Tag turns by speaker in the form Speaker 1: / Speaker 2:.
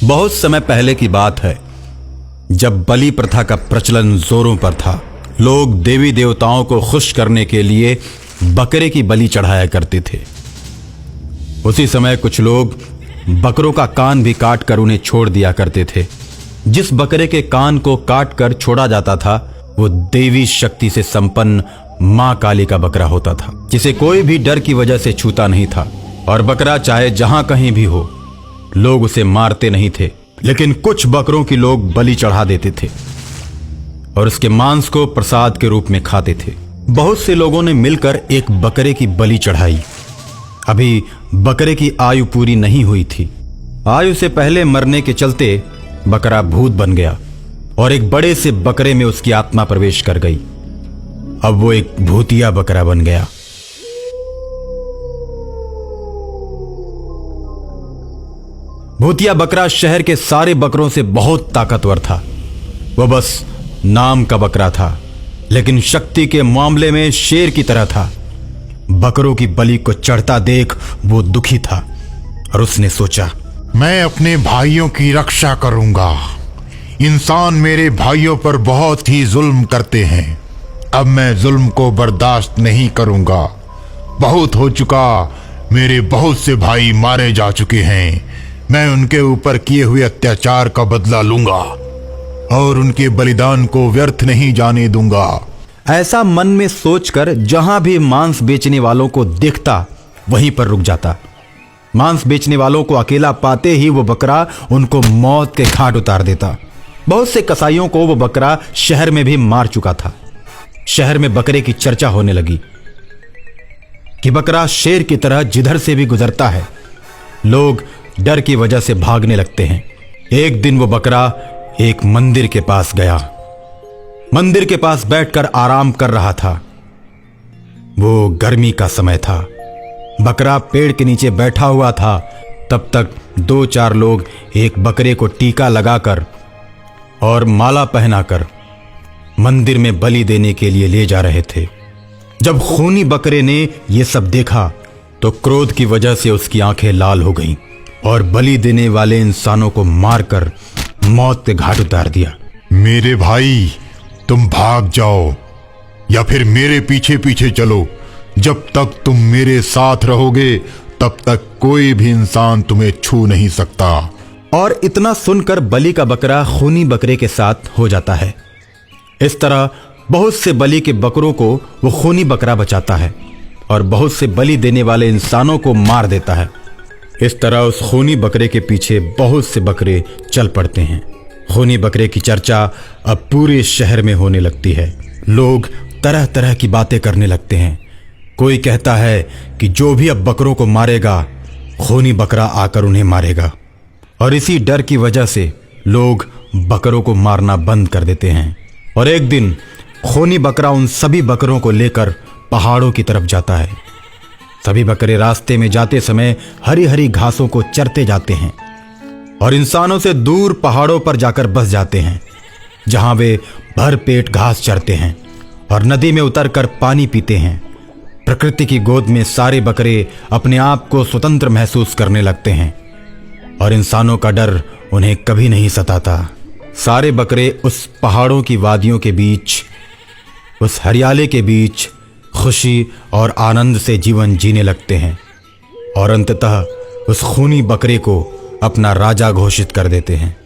Speaker 1: बहुत समय पहले की बात है, जब बलि प्रथा का प्रचलन जोरों पर था। लोग देवी देवताओं को खुश करने के लिए बकरे की बलि चढ़ाया करते थे। उसी समय कुछ लोग बकरों का कान भी काट कर उन्हें छोड़ दिया करते थे। जिस बकरे के कान को काट कर छोड़ा जाता था वो देवी शक्ति से संपन्न मां काली का बकरा होता था, जिसे कोई भी डर की वजह से छूता नहीं था। और बकरा चाहे जहां कहीं भी हो, लोग उसे मारते नहीं थे, लेकिन कुछ बकरों की लोग बलि चढ़ा देते थे और उसके मांस को प्रसाद के रूप में खाते थे। बहुत से लोगों ने मिलकर एक बकरे की बलि चढ़ाई। अभी बकरे की आयु पूरी नहीं हुई थी। आयु से पहले मरने के चलते बकरा भूत बन गया और एक बड़े से बकरे में उसकी आत्मा प्रवेश कर गई। अब वो एक भूतिया बकरा बन गया। भूतिया बकरा शहर के सारे बकरों से बहुत ताकतवर था। वो बस नाम का बकरा था, लेकिन शक्ति के मामले में शेर की तरह था। बकरों की बलि को चढ़ता देख वो दुखी था और उसने सोचा,
Speaker 2: मैं अपने भाइयों की रक्षा करूंगा। इंसान मेरे भाइयों पर बहुत ही जुल्म करते हैं। अब मैं जुल्म को बर्दाश्त नहीं करूंगा। बहुत हो चुका, मेरे बहुत से भाई मारे जा चुके हैं। मैं उनके ऊपर किए हुए अत्याचार का बदला लूंगा और उनके बलिदान को व्यर्थ नहीं जाने दूंगा।
Speaker 1: ऐसा मन में सोचकर जहां भी मांस बेचने वालों को देखता वहीं पर रुक जाता। मांस बेचने वालों को अकेला पाते ही वो बकरा उनको मौत के घाट उतार देता। बहुत से कसाईयों को वो बकरा शहर में भी मार चुका था। शहर में बकरे की चर्चा होने लगी कि बकरा शेर की तरह जिधर से भी गुजरता है। लोग डर की वजह से भागने लगते हैं। एक दिन वो बकरा एक मंदिर के पास गया। मंदिर के पास बैठकर आराम कर रहा था। वो गर्मी का समय था। बकरा पेड़ के नीचे बैठा हुआ था। तब तक 2-4 लोग एक बकरे को टीका लगाकर और माला पहनाकर मंदिर में बलि देने के लिए ले जा रहे थे। जब खूनी बकरे ने यह सब देखा तो क्रोध की वजह से उसकी आंखें लाल हो गईं और बलि देने वाले इंसानों को मारकर मौत के घाट उतार दिया।
Speaker 2: मेरे भाई, तुम भाग जाओ या फिर मेरे पीछे पीछे चलो। जब तक तुम मेरे साथ रहोगे तब तक कोई भी इंसान तुम्हें छू नहीं सकता।
Speaker 1: और इतना सुनकर बलि का बकरा खूनी बकरे के साथ हो जाता है। इस तरह बहुत से बलि के बकरों को वो खूनी बकरा बचाता है और बहुत से बलि देने वाले इंसानों को मार देता है। इस तरह उस खूनी बकरे के पीछे बहुत से बकरे चल पड़ते हैं। खूनी बकरे की चर्चा अब पूरे शहर में होने लगती है। लोग तरह तरह की बातें करने लगते हैं। कोई कहता है कि जो भी अब बकरों को मारेगा, खूनी बकरा आकर उन्हें मारेगा। और इसी डर की वजह से लोग बकरों को मारना बंद कर देते हैं। और एक दिन खूनी बकरा उन सभी बकरों को लेकर पहाड़ों की तरफ जाता है। सभी बकरे रास्ते में जाते समय हरी हरी घासों को चरते जाते हैं और इंसानों से दूर पहाड़ों पर जाकर बस जाते हैं, जहां वे भर पेट घास चरते हैं और नदी में उतरकर पानी पीते हैं। प्रकृति की गोद में सारे बकरे अपने आप को स्वतंत्र महसूस करने लगते हैं और इंसानों का डर उन्हें कभी नहीं सताता। सारे बकरे उस पहाड़ों की वादियों के बीच, उस हरियाली के बीच खुशी और आनंद से जीवन जीने लगते हैं और अंततः उस खूनी बकरे को अपना राजा घोषित कर देते हैं।